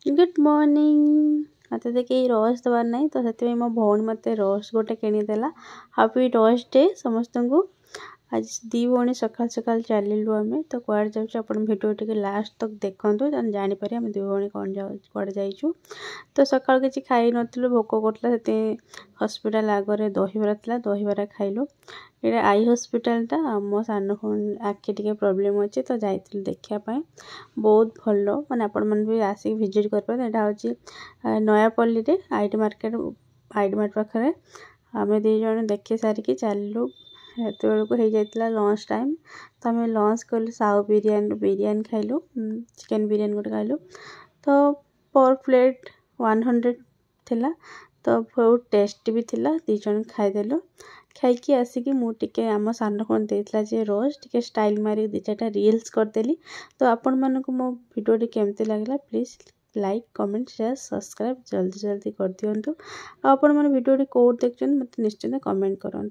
Good morning. मत कहीं रोज दबार ना तो से मो भौणी मत रोज गोटे किदेला। हापी रोज डे समस्त को। आज दी भौणी सकाल सकाल चलू आम तो कड़े जाऊँ भिडियो टे लास्ट तक देखूँ जापर आम दी भौणी कौन कड़े जाइचु। तो सकाल किसी खाई नु भोक करता हस्पिटाल आगे दहीबरा था दहीबरा खाइलु। ये आई हस्पिटालटा मो सान आखि टे प्रोब्लेम अच्छे तो जाइलु देखापी बहुत भल मैंने आपण मैंने भी आसिक विजिट कर यहाँ हूँ नयापल्ली आईटी मार्केट पाखे आम दी जन देखी सारिकी चलू हेत बेलू हो जाता लंच टाइम तो आम लंच कलु साउ बिरियानी खाइलु चिकेन बिरियानी गोटे खाइलु तो पर प्लेट 100 थिला तो बहुत टेस्ट भी थिला दी जन खाईदेलु खाई आसिकी मुझे आम सान कौन देता जे रोज टे स्टाइल मारी 2-4 रील्स करदेली। तो आपण मानक मो भिडियो केमती लगला please like comment share subscribe जल्दी जल्दी कर दिंतु। आपण मैंने भिडियो कौट देखते मत निश्चिंत कमेंट करूँ।